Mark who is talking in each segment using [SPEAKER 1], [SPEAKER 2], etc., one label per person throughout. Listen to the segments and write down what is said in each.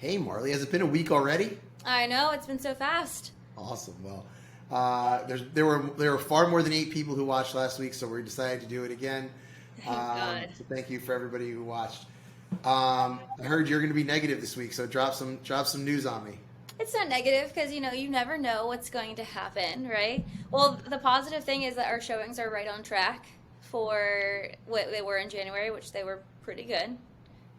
[SPEAKER 1] Hey, Marley, has it been a week already?
[SPEAKER 2] I know, it's been so fast.
[SPEAKER 1] Awesome. Well, there were far more than 8 people who watched last week, so we decided to do it again.
[SPEAKER 2] Thank God.
[SPEAKER 1] So thank you for everybody who watched. I heard you're going to be negative this week, so drop some news on me.
[SPEAKER 2] It's not negative because, you never know what's going to happen, right? Well, the positive thing is that our showings are right on track for what they were in January, which they were pretty good,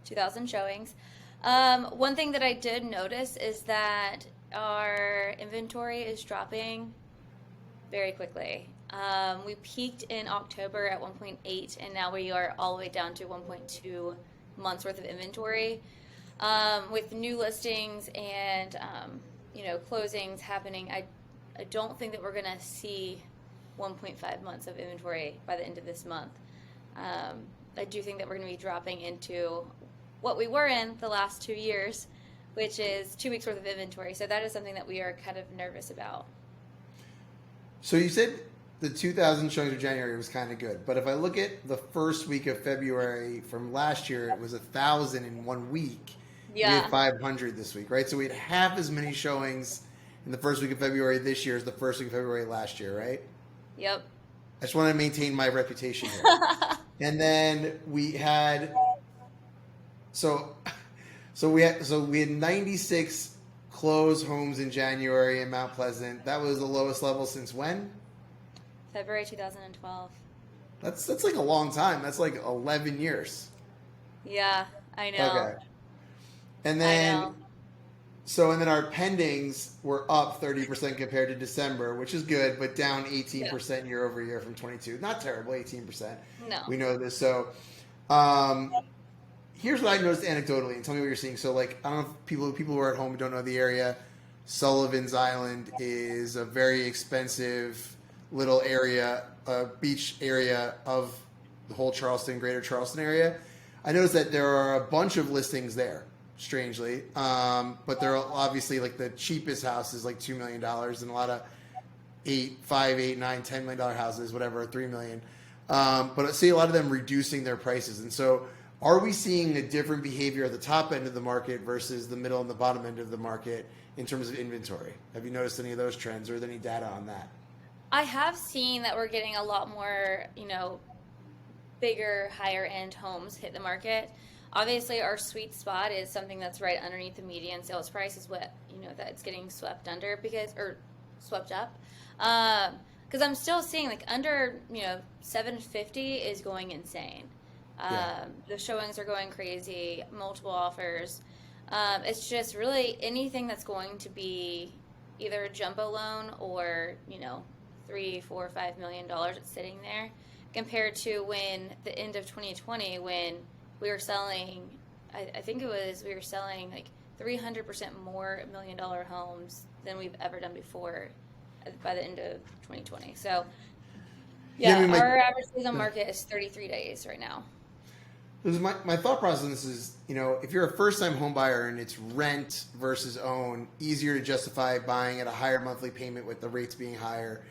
[SPEAKER 2] 2,000 showings. One thing that I did notice is that our inventory is dropping very quickly. We peaked in October at 1.8, and now we are all the way down to 1.2 months worth of inventory. With new listings and closings happening, I don't think that we're gonna see 1.5 months of inventory by the end of this month. I do think that we're gonna be dropping into what we were in the last 2 years, which is 2 weeks worth of inventory. So that is something that we are kind of nervous about.
[SPEAKER 1] So you said the 2,000 showings of January was kind of good, but if I look at the first week of February from last year, it was 1,000 in 1 week. We had 500 this week, right? So we had half as many showings in the first week of February this year as the first week of February last year, right?
[SPEAKER 2] Yep.
[SPEAKER 1] I just want to maintain my reputation here. And then we had so we had 96 closed homes in January in Mount Pleasant. That was the lowest level since when?
[SPEAKER 2] February 2012.
[SPEAKER 1] That's like a long time. That's like 11 years.
[SPEAKER 2] Yeah, I know.
[SPEAKER 1] Okay. And
[SPEAKER 2] I
[SPEAKER 1] then
[SPEAKER 2] know.
[SPEAKER 1] and then our pendings were up 30% compared to December, which is good, but down 18% year over year from 22. Not terrible, 18%.
[SPEAKER 2] No.
[SPEAKER 1] We know this. So here's what I noticed anecdotally, and tell me what you're seeing. So, like, I don't know if people who are at home who don't know the area, Sullivan's Island is a very expensive little area, beach area of the whole Charleston, greater Charleston area. I noticed that there are a bunch of listings there, strangely, but they're obviously like the cheapest house is like $2 million, and a lot of $8 million, $10 million houses, whatever, $3 million. But I see a lot of them reducing their prices, and so are we seeing a different behavior at the top end of the market versus the middle and the bottom end of the market in terms of inventory? Have you noticed any of those trends, or is there any data on that?
[SPEAKER 2] I have seen that we're getting a lot more, bigger, higher end homes hit the market. Obviously, our sweet spot is something that's right underneath the median sales price is what, that it's getting swept under or swept up. Because I'm still seeing like under, 750 is going insane.
[SPEAKER 1] Yeah.
[SPEAKER 2] The showings are going crazy, multiple offers. It's just really anything that's going to be either a jumbo loan or, $3, $4, $5 million that's sitting there compared to when the end of 2020 when we were selling, I think we were selling like 300% more $1 million homes than we've ever done before by the end of 2020. So,
[SPEAKER 1] Yeah, I mean,
[SPEAKER 2] our average days on market is 33 days right now.
[SPEAKER 1] Because my thought process on this is, if you're a first-time home buyer and it's rent versus own, easier to justify buying at a higher monthly payment with the rates being higher.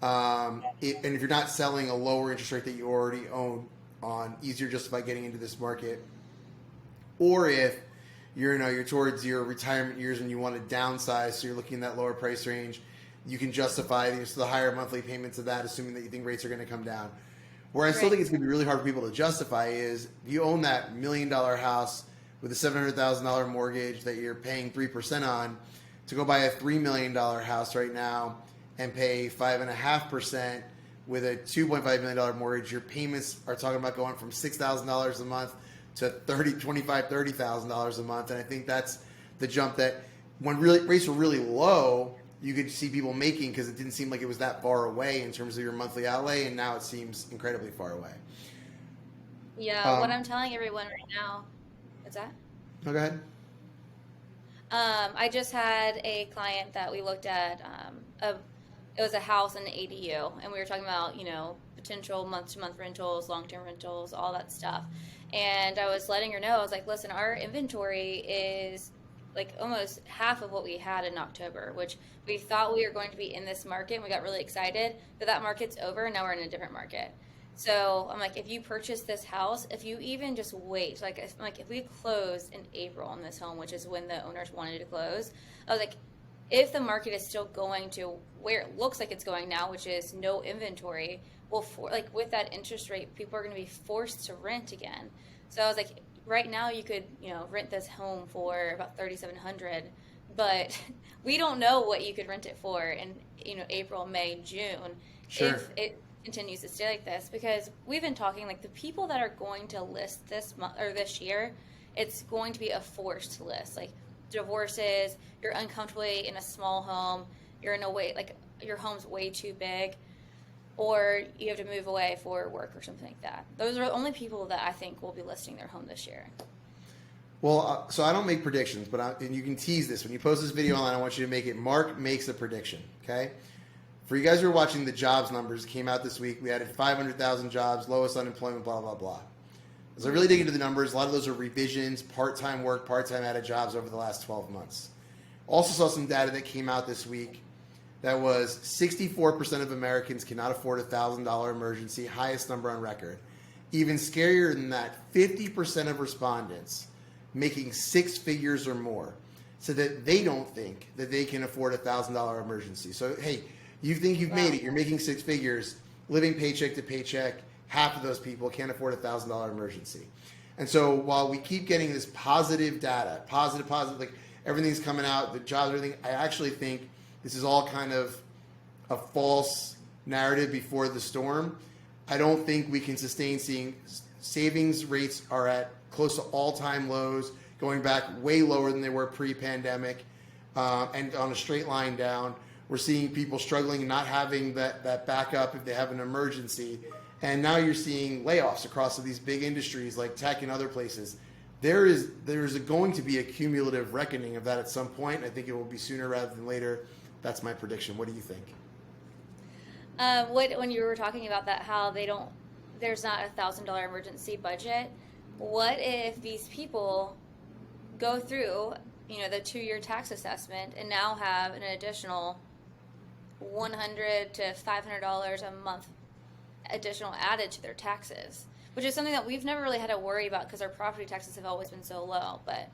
[SPEAKER 1] And if you're not selling a lower interest rate that you already own on, easier to justify getting into this market. Or if you're towards your retirement years and you want to downsize, so you're looking in that lower price range, you can justify the higher monthly payments of that, assuming that you think rates are going to come down. Where I still think it's going to be really hard for people to justify is if you own that $1 million house with a $700,000 mortgage that you're paying 3% on, to go buy a $3 million house right now and pay 5.5% with a $2.5 million mortgage, your payments are talking about going from $6,000 a month to $30,000 a month. And I think that's the jump that when rates were really low, you could see people making because it didn't seem like it was that far away in terms of your monthly outlay, and now it seems incredibly far away.
[SPEAKER 2] Yeah, what I'm telling everyone right now, what's that?
[SPEAKER 1] No, go ahead.
[SPEAKER 2] I just had a client that we looked at. It was a house and an ADU, and we were talking about potential month-to-month rentals, long-term rentals, all that stuff. And I was letting her know, I was like, listen, our inventory is like almost half of what we had in October, which we thought we were going to be in this market, and we got really excited, but that market's over, and now we're in a different market. So I'm like, if you purchase this house, if you even just wait, if we close in April on this home, which is when the owners wanted to close, I was like, if the market is still going to where it looks like it's going now, which is no inventory, well, with that interest rate, people are going to be forced to rent again. So I was like, right now you could, rent this home for about $3,700, but we don't know what you could rent it for in, April, May, June,
[SPEAKER 1] Sure.
[SPEAKER 2] if it continues to stay like this, because we've been talking like the people that are going to list this month or this year, it's going to be a forced list, like divorces, you're uncomfortably in a small home, you're in a way like your home's way too big, or you have to move away for work or something like that. Those are the only people that I think will be listing their home this year.
[SPEAKER 1] Well, so I don't make predictions, and you can tease this. When you post this video online, I want you to make it Mark makes a prediction, okay? For you guys who are watching, the jobs numbers came out this week. We added 500,000 jobs, lowest unemployment, blah, blah, blah. As I really dig into the numbers, a lot of those are revisions, part-time work, part-time added jobs over the last 12 months. Also saw some data that came out this week that was 64% of Americans cannot afford a $1,000 emergency, highest number on record. Even scarier than that, 50% of respondents making six figures or more said that they don't think that they can afford a $1,000 emergency. So, hey, you think you've made it, you're making six figures, living paycheck to paycheck, half of those people can't afford a $1,000 emergency. And so while we keep getting this positive data, positive, like everything's coming out, the jobs, everything, I actually think this is all kind of a false narrative before the storm. I don't think we can sustain seeing savings rates are at close to all-time lows, going back way lower than they were pre-pandemic, and on a straight line down. We're seeing people struggling, not having that backup if they have an emergency. And now you're seeing layoffs across these big industries like tech and other places. There's going to be a cumulative reckoning of that at some point. I think it will be sooner rather than later. That's my prediction. What do you think?
[SPEAKER 2] When you were talking about that, how there's not $1,000 emergency budget. What if these people go through, the 2-year tax assessment and now have an additional $100 to $500 a month additional added to their taxes, which is something that we've never really had to worry about because our property taxes have always been so low. But,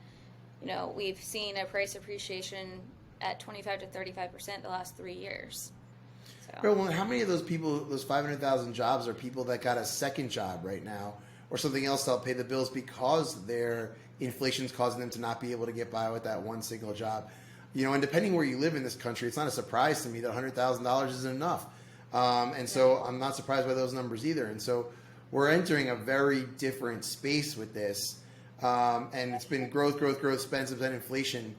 [SPEAKER 2] we've seen a price appreciation at 25 to 35% the last 3 years. So.
[SPEAKER 1] Well, how many of those people, those 500,000 jobs, are people that got a second job right now or something else to help pay the bills because their inflation's causing them to not be able to get by with that one single job? And depending where you live in this country, it's not a surprise to me that $100,000 isn't enough. And so I'm not surprised by those numbers either. And so we're entering a very different space with this. And it's been growth, expensive, and inflation.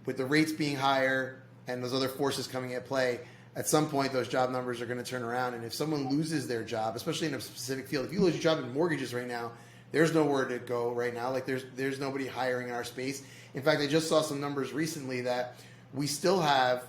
[SPEAKER 1] With the rates being higher and those other forces coming at play, at some point those job numbers are going to turn around. And if someone loses their job, especially in a specific field, if you lose your job in mortgages right now, there's nowhere to go right now. Like there's nobody hiring in our space. In fact, I just saw some numbers recently that we still have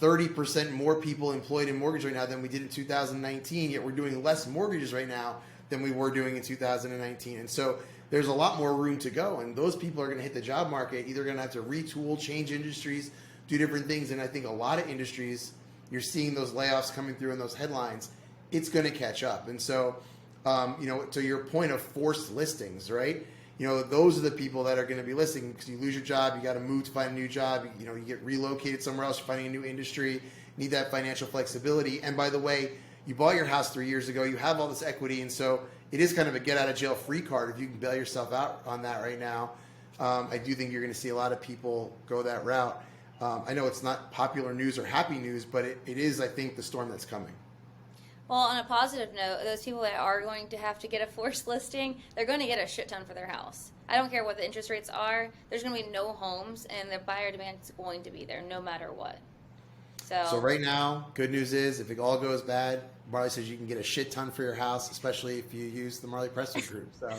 [SPEAKER 1] 30% more people employed in mortgage right now than we did in 2019, yet we're doing less mortgages right now than we were doing in 2019. And so there's a lot more room to go, and those people are going to hit the job market, either going to have to retool, change industries, do different things. And I think a lot of industries, you're seeing those layoffs coming through in those headlines, it's going to catch up. And so, to your point of forced listings, right? Those are the people that are going to be listing because you lose your job, you got to move to find a new job, you get relocated somewhere else, you're finding a new industry, need that financial flexibility. And by the way, you bought your house 3 years ago, you have all this equity, and so it is kind of a get out of jail free card if you can bail yourself out on that right now. I do think you're going to see a lot of people go that route. I know it's not popular news or happy news, but it is, I think, the storm that's coming.
[SPEAKER 2] Well, on a positive note, those people that are going to have to get a forced listing, they're going to get a shit ton for their house. I don't care what the interest rates are. There's going to be no homes, and the buyer demand is going to be there no matter what. So
[SPEAKER 1] right now, good news is, if it all goes bad, Marley says you can get a shit ton for your house, especially if you use the Marley Presswood group. So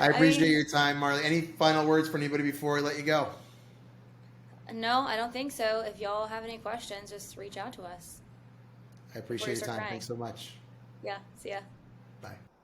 [SPEAKER 1] I appreciate your time, Marley. Any final words for anybody before I let you go?
[SPEAKER 2] No, I don't think so. If y'all have any questions, just reach out to us.
[SPEAKER 1] I appreciate your time. Thanks so much.
[SPEAKER 2] Yeah, see ya.